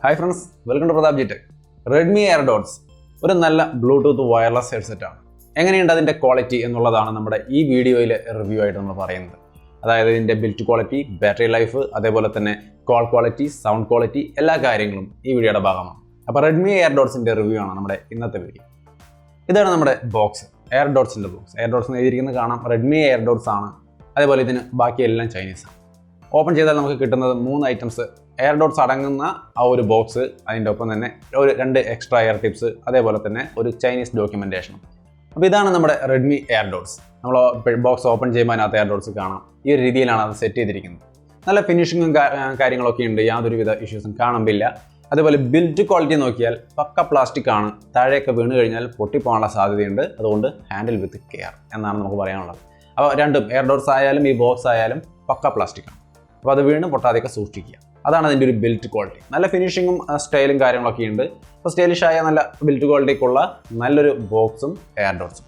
Hi friends, welcome to Pradap G Tech. Redmi airdots ഒരു നല്ല Bluetooth wireless ഹെഡ്സെറ്റാണ്. എങ്ങനെയുണ്ട് അതിൻ്റെ ക്വാളിറ്റി എന്നുള്ളതാണ് നമ്മുടെ ഈ വീഡിയോയിൽ റിവ്യൂ ആയിട്ട് നമ്മൾ പറയുന്നത്. അതായത് ഇതിൻ്റെ ബിൽറ്റ് ക്വാളിറ്റി, ബാറ്ററി ലൈഫ്, അതേപോലെ തന്നെ കോൾ ക്വാളിറ്റി, സൗണ്ട് ക്വാളിറ്റി എല്ലാ കാര്യങ്ങളും ഈ വീഡിയോയുടെ ഭാഗമാണ്. അപ്പോൾ റെഡ്മി എയർഡോട്സിൻ്റെ റിവ്യൂ ആണ് നമ്മുടെ ഇന്നത്തെ വീഡിയോ. ഇതാണ് നമ്മുടെ ബോക്സ്, എയർഡോട്സിൻ്റെ ബോക്സ്. എയർഡോട്സ് എന്ന് എഴുതിയിരിക്കുന്നത് കാണാം, റെഡ്മി എയർഡോട്സ് ആണ്. അതേപോലെ ഇതിന് ബാക്കിയെല്ലാം ചൈനീസാണ്. ഓപ്പൺ ചെയ്താൽ നമുക്ക് കിട്ടുന്നത് 3 ഐറ്റംസ് എയർഡോട്സ് അടങ്ങുന്ന ആ ഒരു ബോക്സ്, അതിൻ്റെ ഒപ്പം തന്നെ ഒരു 2 എക്സ്ട്രാ എയർ ടിപ്സ്, അതേപോലെ തന്നെ ഒരു ചൈനീസ് ഡോക്യുമെൻറ്റേഷനും. അപ്പോൾ ഇതാണ് നമ്മുടെ റെഡ്മി എയർഡോട്സ്. നമ്മൾ ബോക്സ് ഓപ്പൺ ചെയ്യുമ്പോൾ അതിനകത്ത് എയർഡോട്സ് കാണാം. ഈ ഒരു രീതിയിലാണ് അത് സെറ്റ് ചെയ്തിരിക്കുന്നത്. നല്ല ഫിനിഷിങ്ങും കാര്യങ്ങളൊക്കെ ഉണ്ട്, യാതൊരുവിധ ഇഷ്യൂസും കാണുന്നില്ല. അതേപോലെ ബിൽറ്റ് ക്വാളിറ്റി നോക്കിയാൽ പക്ക പ്ലാസ്റ്റിക് ആണ്. താഴെയൊക്കെ വീണ് കഴിഞ്ഞാൽ പൊട്ടിപ്പോകാനുള്ള സാധ്യതയുണ്ട്. അതുകൊണ്ട് ഹാൻഡിൽ വിത്ത് കെയർ എന്നാണ് നമുക്ക് പറയാനുള്ളത്. അപ്പോൾ രണ്ടും എയർഡോട്സ് ആയാലും ഈ ബോക്സ് ആയാലും പക്ക പ്ലാസ്റ്റിക് ആണ്. അപ്പോൾ അത് വീണ് പൊട്ടാതെയൊക്കെ സൂക്ഷിക്കുക. അതാണ് അതിൻ്റെ ഒരു ബിൽറ്റ് ക്വാളിറ്റി. നല്ല ഫിനിഷിങ്ങും സ്റ്റൈലും കാര്യങ്ങളൊക്കെ ഉണ്ട്. അപ്പോൾ സ്റ്റൈലിഷായ നല്ല ബിൽറ്റ് ക്വാളിറ്റിക്കുള്ള നല്ലൊരു ബോക്സും എയർഡോട്സും.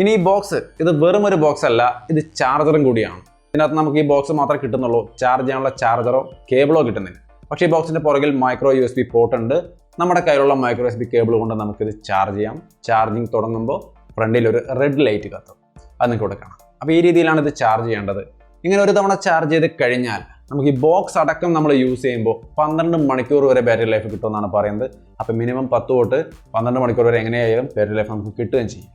ഇനി ഈ ബോക്സ് ഇത് വെറും ഒരു ബോക്സ് അല്ല, ഇത് ചാർജറും കൂടിയാണ്. ഇതിനകത്ത് നമുക്ക് ഈ ബോക്സ് മാത്രമേ കിട്ടുന്നുള്ളൂ, ചാർജ് ചെയ്യാനുള്ള ചാർജറോ കേബിളോ കിട്ടുന്നില്ല. പക്ഷേ ഈ ബോക്സിൻ്റെ പുറകിൽ മൈക്രോ USB പോർട്ട് ഉണ്ട്. നമ്മുടെ കയ്യിലുള്ള മൈക്രോ USB കേബിൾ കൊണ്ട് നമുക്കിത് ചാർജ് ചെയ്യാം. ചാർജിങ് തുടങ്ങുമ്പോൾ ഫ്രണ്ടിൽ ഒരു റെഡ് ലൈറ്റ് കത്തും, അത് നിങ്ങൾക്ക് ഇവിടെ കാണാം. അപ്പോൾ ഈ രീതിയിലാണ് ഇത് ചാർജ് ചെയ്യേണ്ടത്. ഇങ്ങനെ ഒരു തവണ ചാർജ് ചെയ്ത് കഴിഞ്ഞാൽ നമുക്ക് ഈ ബോക്സ് അടക്കം നമ്മൾ യൂസ് ചെയ്യുമ്പോൾ 12 മണിക്കൂർ വരെ ബാറ്ററി ലൈഫ് കിട്ടുമെന്നാണ് പറയുന്നത്. അപ്പോൾ മിനിമം 10 തൊട്ട് 12 മണിക്കൂർ വരെ എങ്ങനെയായാലും ബാറ്ററി ലൈഫ് നമുക്ക് കിട്ടുകയും ചെയ്യും.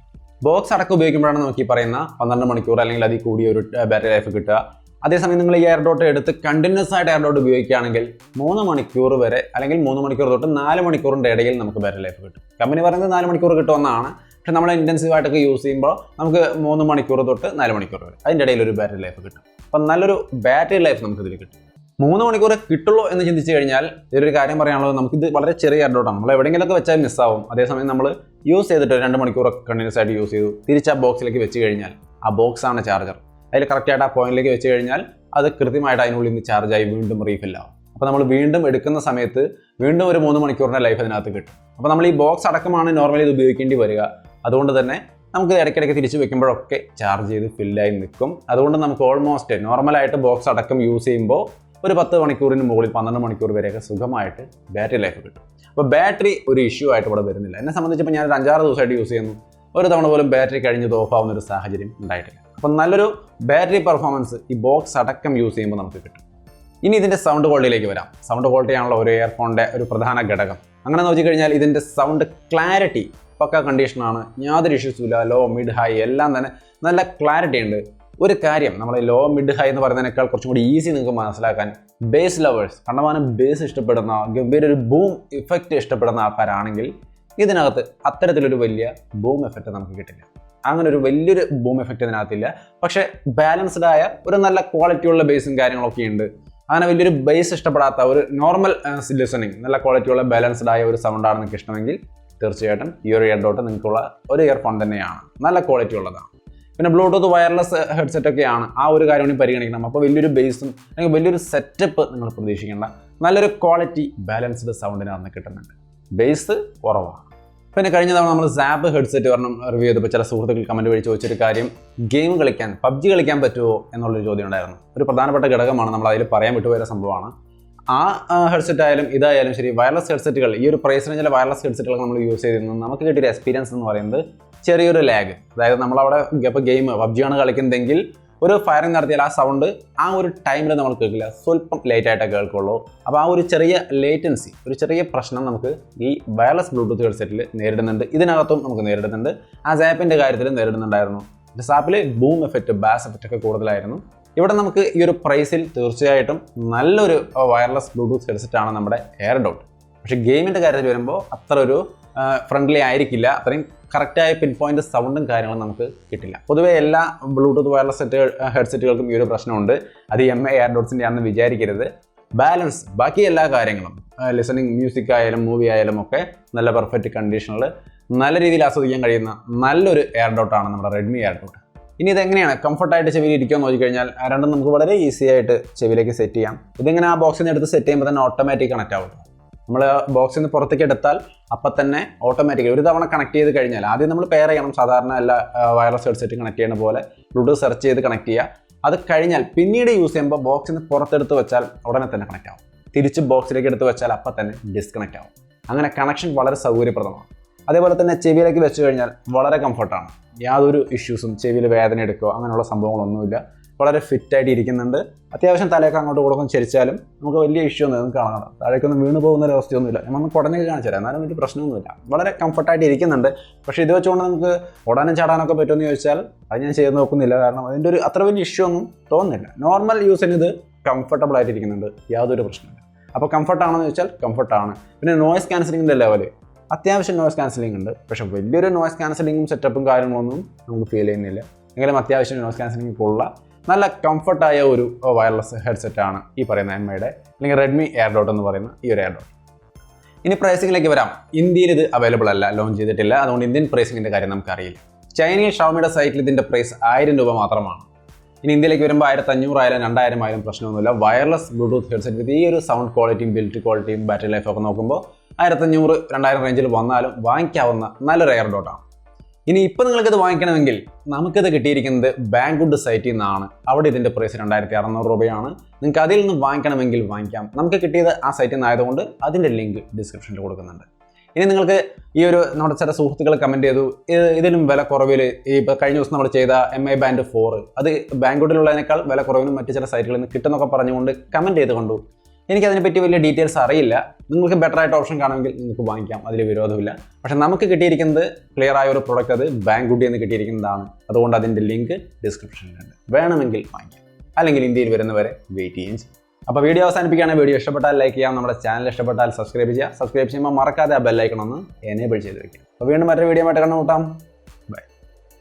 ബോക്സ് അടക്കം ഉപയോഗിക്കുമ്പോഴാണ് നമുക്ക് ഈ പറയുന്ന 12 മണിക്കൂർ അല്ലെങ്കിൽ അതിൽ കൂടിയ ഒരു ബാറ്ററി ലൈഫ് കിട്ടുക. അതേസമയം നിങ്ങൾ ഈ എയർഡോട്ട് എടുത്ത് കണ്ടിന്യൂസ് ആയിട്ട് എയർഡോട്ട് ഉപയോഗിക്കുകയാണെങ്കിൽ 3 മണിക്കൂർ വരെ അല്ലെങ്കിൽ 3 മണിക്കൂർ തൊട്ട് 4 മണിക്കൂറിൻ്റെ ഇടയിൽ നമുക്ക് ബാറ്ററി ലൈഫ് കിട്ടും. കമ്പനി പറയുന്നത് 4 മണിക്കൂർ കിട്ടുമെന്നാണ്. പക്ഷെ നമ്മൾ ഇൻറ്റൻസീവായിട്ടൊക്കെ യൂസ് ചെയ്യുമ്പോൾ നമുക്ക് 3 മണിക്കൂർ തൊട്ട് 4 മണിക്കൂർ വരെ അതിൻ്റെ ഇടയിൽ ഒരു ബാറ്ററി ലൈഫ് കിട്ടും. അപ്പം നല്ലൊരു ബാറ്ററി ലൈഫ് നമുക്കിതിൽ കിട്ടും. 3 മണിക്കൂർ കിട്ടുള്ളൂ എന്ന് ചിന്തിച്ച് കഴിഞ്ഞാൽ ഇതൊരു കാര്യം പറയാനുള്ളത്, നമുക്കിത് വളരെ ചെറിയ എയർഡോട്ടാണ്. നമ്മൾ എവിടെയെങ്കിലുമൊക്കെ വെച്ചാൽ മിസ്സാവും. അതേസമയം നമ്മൾ യൂസ് ചെയ്തിട്ട് 2 മണിക്കൂർ കണ്ടിന്യൂസ് ആയിട്ട് യൂസ് ചെയ്തു, തിരിച്ച് ആ ബോക്സിലേക്ക് വെച്ച് കഴിഞ്ഞാൽ ആ ബോക്സാണ് ചാർജർ. അതിൽ കറക്റ്റായിട്ട് ആ പോയിന്റിലേക്ക് വെച്ച് കഴിഞ്ഞാൽ അത് കൃത്യമായിട്ട് അതിനുള്ളിൽ നിന്ന് ചാർജായി വീണ്ടും റീഫില്ലാവും. അപ്പോൾ നമ്മൾ വീണ്ടും എടുക്കുന്ന സമയത്ത് വീണ്ടും ഒരു 3 മണിക്കൂറിൻ്റെ ലൈഫ് അതിനകത്ത് കിട്ടും. അപ്പോൾ നമ്മൾ ഈ ബോക്സ് അടക്കമാണ് നോർമലി ഇത് ഉപയോഗിക്കേണ്ടി വരിക. അതുകൊണ്ട് തന്നെ നമുക്ക് ഇടയ്ക്കിടയ്ക്ക് തിരിച്ച് വെക്കുമ്പോഴൊക്കെ ചാർജ് ചെയ്ത് ഫില്ലായി നിൽക്കും. അതുകൊണ്ട് നമുക്ക് ഓൾമോസ്റ്റ് നോർമലായിട്ട് ബോക്സ് അടക്കം യൂസ് ചെയ്യുമ്പോൾ ഒരു 10 മണിക്കൂറിന് മുകളിൽ 12 മണിക്കൂർ വരെയൊക്കെ സുഖമായിട്ട് ബാറ്ററി ലൈഫ് കിട്ടും. അപ്പോൾ ബാറ്ററി ഒരു ഇഷ്യൂ ആയിട്ട് ഇവിടെ വരുന്നില്ല. എന്നെ സംബന്ധിച്ചപ്പോൾ ഞാൻ 5-6 ദിവസമായിട്ട് യൂസ് ചെയ്യുന്നു, ഒരു തവണ പോലും ബാറ്ററി കഴിഞ്ഞത് ഓഫ് ആവുന്ന ഒരു സാഹചര്യം ഉണ്ടായിട്ടില്ല. അപ്പം നല്ലൊരു ബാറ്ററി പെർഫോമൻസ് ഈ ബോക്സ് അടക്കം യൂസ് ചെയ്യുമ്പോൾ നമുക്ക് കിട്ടും. ഇനി ഇതിൻ്റെ സൗണ്ട് ക്വാളിറ്റിയിലേക്ക് വരാം. സൗണ്ട് ക്വാളിറ്റിയാണല്ലോ ഒരു ഇയർഫോണിൻ്റെ ഒരു പ്രധാന ഘടകം. അങ്ങനെ നോക്കിക്കഴിഞ്ഞാൽ ഇതിൻ്റെ സൗണ്ട് ക്ലാരിറ്റി പക്ക കണ്ടീഷനാണ്, യാതൊരു ഇഷ്യൂസും ഇല്ല. ലോ, മിഡ്, ഹൈ എല്ലാം തന്നെ നല്ല ക്ലാരിറ്റി ഉണ്ട്. ഒരു കാര്യം, നമ്മൾ ലോ, മിഡ്, ഹൈ എന്ന് പറയുന്നതിനേക്കാൾ കുറച്ചും കൂടി ഈസി നിങ്ങൾക്ക് മനസ്സിലാക്കാൻ, ബേസ് ലവേഴ്സ്, കണ്ടമാനം ബേസ് ഇഷ്ടപ്പെടുന്ന, ഗംഭീര ഒരു ബൂം ഇഫക്റ്റ് ഇഷ്ടപ്പെടുന്ന ആൾക്കാരാണെങ്കിൽ ഇതിനകത്ത് അത്തരത്തിലൊരു വലിയ ബൂം എഫക്റ്റ് നമുക്ക് കിട്ടില്ല. അങ്ങനെ ഒരു വലിയൊരു ബൂം എഫക്റ്റ് ഇതിനകത്തില്ല. പക്ഷേ ബാലൻസ്ഡ് ആയ ഒരു നല്ല ക്വാളിറ്റിയുള്ള ബേസും കാര്യങ്ങളൊക്കെ ഉണ്ട്. അങ്ങനെ വലിയൊരു ബേസ് ഇഷ്ടപ്പെടാത്ത ഒരു നോർമൽ ലിസണിങ്, നല്ല ക്വാളിറ്റിയുള്ള ബാലൻസ്ഡ് ആയ ഒരു സൗണ്ടാണ് നിങ്ങൾക്ക് ഇഷ്ടമെങ്കിൽ തീർച്ചയായിട്ടും ഈ ഒരു എയർഡോട്ട് നിങ്ങൾക്കുള്ള ഒരു ഇയർഫോൺ തന്നെയാണ്. നല്ല ക്വാളിറ്റി ഉള്ളതാണ്. പിന്നെ ബ്ലൂടൂത്ത് വയർലെസ് ഹെഡ്സെറ്റ് ഒക്കെയാണ്, ആ ഒരു കാര്യം കൂടി പരിഗണിക്കണം. അപ്പോൾ വലിയൊരു ബേസും അല്ലെങ്കിൽ വലിയൊരു സെറ്റപ്പ് നിങ്ങൾ പ്രതീക്ഷിക്കേണ്ട. നല്ലൊരു ക്വാളിറ്റി ബാലൻസ്ഡ് സൗണ്ടിനകത്ത് കിട്ടുന്നുണ്ട്. ബേസ് കുറവാണ്. പിന്നെ കഴിഞ്ഞ തവണ നമ്മൾ സാപ്പ് ഹെഡ്സെറ്റ് പറഞ്ഞ റിവ്യൂ ചെയ്തപ്പോൾ ചില സുഹൃത്തുക്കൾ കമൻറ്റ് വഴി ചോദിച്ചൊരു കാര്യം, ഗെയിം കളിക്കാൻ, PUBG കളിക്കാൻ പറ്റുമോ എന്നുള്ളൊരു ചോദ്യം ഉണ്ടായിരുന്നു. ഒരു പ്രധാനപ്പെട്ട ഘടകമാണ്, നമ്മൾ അതിൽ പറയാൻ വിട്ടുപോയ സംഭവമാണ്. ആ ഹെഡ്സെറ്റ് ആയാലും ഇതായാലും ശരി, വയർലെസ് ഹെഡ്സെറ്റുകൾ, ഈ ഒരു പ്രൈസ് റേഞ്ചിലെ വയർലെസ് ഹെഡ്സെറ്റുകൾ നമ്മൾ യൂസ് ചെയ്തിരുന്നു. നമുക്ക് കിട്ടിയൊരു എക്സ്പീരിയൻസ് എന്ന് പറയുന്നത് ചെറിയൊരു ലാഗ്. അതായത് നമ്മളവിടെ ഇപ്പോൾ ഗെയിം PUBG ആണ് കളിക്കുന്നതെങ്കിൽ ഒരു ഫയറിംഗ് നടത്തിയാൽ ആ സൗണ്ട് ആ ഒരു ടൈമിൽ നമ്മൾ കേൾക്കില്ല, സ്വല്പം ലേറ്റായിട്ടേ കേൾക്കുള്ളൂ. അപ്പോൾ ആ ഒരു ചെറിയ ലേറ്റൻസി, ഒരു ചെറിയ പ്രശ്നം നമുക്ക് ഈ വയർലെസ് ബ്ലൂടൂത്ത് ഹെഡ്സെറ്റിൽ നേരിടുന്നുണ്ട്. ഇതിനകത്തും നമുക്ക് നേരിടുന്നുണ്ട്. ആ സാപ്പിൻ്റെ കാര്യത്തിൽ നേരിടുന്നുണ്ടായിരുന്നു. സാപ്പിൽ ബൂം എഫക്റ്റ്, ബാസ് എഫക്റ്റ് ഒക്കെ കൂടുതലായിരുന്നു. ഇവിടെ നമുക്ക് ഈ ഒരു പ്രൈസിൽ തീർച്ചയായിട്ടും നല്ലൊരു വയർലെസ് ബ്ലൂടൂത്ത് ഹെഡ്സെറ്റാണ് നമ്മുടെ എയർഡോട്ട്. പക്ഷേ ഗെയിമിൻ്റെ കാര്യത്തിൽ വരുമ്പോൾ അത്ര ഒരു ഫ്രണ്ട്ലി ആയിരിക്കില്ല. അത്രയും കറക്റ്റായ പിൻ പോയിന്റ് സൗണ്ടും കാര്യങ്ങളും നമുക്ക് കിട്ടില്ല. പൊതുവേ എല്ലാ ബ്ലൂടൂത്ത് വയർലെസ് ഹെഡ്സെറ്റുകൾക്കും ഈ ഒരു പ്രശ്നമുണ്ട്. അത് എയർഡോട്സിൻ്റെ ആണെന്ന് വിചാരിക്കരുത്. ബാലൻസ്, ബാക്കി എല്ലാ കാര്യങ്ങളും, ലിസണിങ്, മ്യൂസിക് ആയാലും മൂവി ആയാലും ഒക്കെ നല്ല പെർഫെക്റ്റ് കണ്ടീഷനിൽ നല്ല രീതിയിൽ ആസ്വദിക്കാൻ കഴിയുന്ന നല്ലൊരു എയർഡോട്ടാണ് നമ്മുടെ റെഡ്മി എയർഡോട്ട്. ഇനി ഇതെങ്ങനെയാണ് കംഫർട്ടായിട്ട് ചെവിയിൽ ഇരിക്കുമെന്ന് നോക്കിക്കഴിഞ്ഞാൽ രണ്ടും നമുക്ക് വളരെ ഈസി ആയിട്ട് ചെവിയിലേക്ക് സെറ്റ് ചെയ്യാം. ഇതിങ്ങനെ ആ ബോക്സിൽ നിന്ന് എടുത്ത് സെറ്റ് ചെയ്യുമ്പോൾ തന്നെ ഓട്ടോമാറ്റിക് കണക്റ്റ് ആവും. നമ്മൾ ബോക്സിൽ നിന്ന് പുറത്തേക്ക് എടുത്താൽ അപ്പം തന്നെ ഓട്ടോമാറ്റിക്കലി ഒരു തവണ കണക്ട് ചെയ്ത് കഴിഞ്ഞാൽ, ആദ്യം നമ്മൾ പെയർ ചെയ്യണം, സാധാരണ എല്ലാ വയർലെസ് ഹെഡ്സെറ്റ് കണക്ട് ചെയ്യുന്ന പോലെ ബ്ലൂടൂത്ത് സെർച്ച് ചെയ്ത് കണക്ട് ചെയ്യുക. അത് കഴിഞ്ഞാൽ പിന്നീട് യൂസ് ചെയ്യുമ്പോൾ ബോക്സിൽ നിന്ന് പുറത്തെടുത്ത് വെച്ചാൽ ഉടനെ തന്നെ കണക്ട് ആവും. തിരിച്ച് ബോക്സിലേക്ക് എടുത്ത് വെച്ചാൽ അപ്പം തന്നെ ഡിസ്കണക്റ്റ് ആവും. അങ്ങനെ കണക്ഷൻ വളരെ സൗകര്യപ്രദമാണ്. അതേപോലെ തന്നെ ചെവിയിലേക്ക് വെച്ച് കഴിഞ്ഞാൽ വളരെ കംഫർട്ടാണ്. യാതൊരു ഇഷ്യൂസും ചെവിയിൽ വേദന എടുക്കുകയോ അങ്ങനെയുള്ള സംഭവങ്ങളൊന്നുമില്ല. വളരെ ഫിറ്റായിട്ട് ഇരിക്കുന്നുണ്ട്. അത്യാവശ്യം തലയൊക്കെ അങ്ങോട്ട് കൊടുക്കും ചരിച്ചാലും നമുക്ക് വലിയ ഇഷ്യൂ ഒന്നും നമുക്ക് കാണാം. താഴേക്കൊന്നും വീണ് പോകുന്ന ഒരു അവസ്ഥയൊന്നുമില്ല. നമ്മൾ കുടഞ്ഞൊക്കെ കാണിച്ചു തരാം, എന്നാലും വലിയ പ്രശ്നമൊന്നുമില്ല. വളരെ കംഫർട്ടായിട്ട് ഇരിക്കുന്നുണ്ട്. പക്ഷേ ഇത് വെച്ചുകൊണ്ട് നമുക്ക് ഓടാനും ചാടാനൊക്കെ പറ്റുമെന്ന് ചോദിച്ചാൽ അത് ഞാൻ ചെയ്ത് നോക്കുന്നില്ല. കാരണം അതിൻ്റെ ഒരു അത്ര വലിയ ഇഷ്യൂ ഒന്നും തോന്നുന്നില്ല. നോർമൽ യൂസിന് ഇത് കംഫർട്ടബിൾ ആയിട്ട് ഇരിക്കുന്നുണ്ട്, യാതൊരു പ്രശ്നമില്ല. അപ്പോൾ കംഫർട്ടാണെന്ന് ചോദിച്ചാൽ കംഫർട്ടാണ്. പിന്നെ നോയ്സ് ക്യാൻസലിങ്ങിൻ്റെ ലെവൽ അത്യാവശ്യം നോയ്സ് ക്യാൻസലിംഗ് ഉണ്ട്. പക്ഷേ വലിയൊരു നോയ്സ് ക്യാൻസലിങ്ങും സെറ്റപ്പും കാര്യങ്ങളൊന്നും നമുക്ക് ഫീൽ ചെയ്യുന്നില്ല. എങ്കിലും അത്യാവശ്യം നോയ്സ് ക്യാൻസലിംഗ് ഉള്ള നല്ല കംഫർട്ടായ ഒരു വയർലെസ് ഹെഡ്സെറ്റാണ് ഈ പറയുന്ന എംഐയുടെ അല്ലെങ്കിൽ റെഡ്മി എയർഡോട്ട് എന്ന് പറയുന്ന ഈ ഒരു എയർഡോട്ട്. ഇനി പ്രൈസിങ്ങിലേക്ക് വരാം. ഇന്ത്യയിൽ ഇത് അവൈലബിൾ അല്ല, ലോഞ്ച് ചെയ്തിട്ടില്ല. അതുകൊണ്ട് ഇന്ത്യൻ പ്രൈസിങ്ങിൻ്റെ കാര്യം നമുക്കറിയില്ല. ചൈനയിൽ xiaomiയുടെ സൈറ്റിൽ ഇതിൻ്റെ പ്രൈസ് 1000 രൂപ മാത്രമാണ്. ഇനി ഇന്ത്യയിലേക്ക് വരുമ്പോൾ 1500 ആയാലും 2000 ആയാലും പ്രശ്നമൊന്നുമില്ല. വയർലെസ് ബ്ലൂടൂത്ത് ഹെഡ്സെറ്റ് വിത്ത് ഈ ഒരു സൗണ്ട് ക്വാളിറ്റിയും ബിൽറ്റ് ക്വാളിറ്റിയും ബാറ്ററി ലൈഫൊക്കെ നോക്കുമ്പോൾ 1500-2000 റേഞ്ചിൽ വന്നാലും വാങ്ങിക്കാവുന്ന നല്ലൊരു എയർഡോട്ടാണ്. ഇനി ഇപ്പോൾ നിങ്ങൾക്കിത് വാങ്ങിക്കണമെങ്കിൽ നമുക്കിത് കിട്ടിയിരിക്കുന്നത് ബാങ്കുഡ് സൈറ്റിൽ നിന്നാണ്. അവിടെ ഇതിൻ്റെ പ്രൈസ് 2600 രൂപയാണ്. നിങ്ങൾക്ക് അതിൽ നിന്ന് വാങ്ങിക്കണമെങ്കിൽ വാങ്ങിക്കാം. നമുക്ക് കിട്ടിയത് ആ സൈറ്റിൽ നിന്നായതുകൊണ്ട് അതിൻ്റെ ലിങ്ക് ഡിസ്ക്രിപ്ഷനിൽ കൊടുക്കുന്നുണ്ട്. ഇനി നിങ്ങൾക്ക് ഈ ഒരു നമ്മുടെ ചില സുഹൃത്തുക്കൾ കമൻറ്റ് ചെയ്തു ഇതിലും വില കുറവിൽ ഈ ഇപ്പോൾ കഴിഞ്ഞ ദിവസം നമ്മൾ ചെയ്ത MI Band 4 അത് ബാങ്കുഡിലുള്ളതിനേക്കാൾ വില കുറവിനും മറ്റു ചില സൈറ്റുകളിൽ നിന്ന് കിട്ടുന്നൊക്കെ പറഞ്ഞുകൊണ്ട് കമൻറ്റ് ചെയ്ത് കണ്ടു. എനിക്കതിനെപ്പറ്റി വലിയ ഡീറ്റെയിൽസ് അറിയില്ല. നിങ്ങൾക്ക് ബെറ്റർ ആയിട്ട് ഓപ്ഷൻ കാണുമെങ്കിൽ നിങ്ങൾക്ക് വാങ്ങിക്കാം, അതിൽ വിരോധമില്ല. പക്ഷേ നമുക്ക് കിട്ടിയിരിക്കുന്നത് ക്ലിയർ ആയ ഒരു പ്രോഡക്റ്റ്, അത് ബാങ്കുഡി എന്ന് കിട്ടിയിരിക്കുന്നതാണ്. അതുകൊണ്ട് അതിൻ്റെ ലിങ്ക് ഡിസ്ക്രിപ്ഷനിലുണ്ട്. വേണമെങ്കിൽ വാങ്ങിക്കാം, അല്ലെങ്കിൽ ഇന്ത്യയിൽ വരുന്നവരെ വെയിറ്റ് ചെയ്യുകയും ചെയ്യും. അപ്പോൾ വീഡിയോ അവസാനിപ്പിക്കുകയാണെങ്കിൽ വീഡിയോ ഇഷ്ടപ്പെട്ടാൽ ലൈക്ക് ചെയ്യാം. നമ്മുടെ ചാനൽ ഇഷ്ടപ്പെട്ടാൽ സബ്സ്ക്രൈബ് ചെയ്യുക. സബ്സ്ക്രൈബ് ചെയ്യുമ്പോൾ മറക്കാതെ ആ ബെല്ലൈക്കൺ ഒന്ന് എനേബിൾ ചെയ്ത് വയ്ക്കുക. അപ്പോൾ വീണ്ടും മറ്റൊരു വീഡിയോ ആയിട്ട് കണ്ടുമുട്ടാം.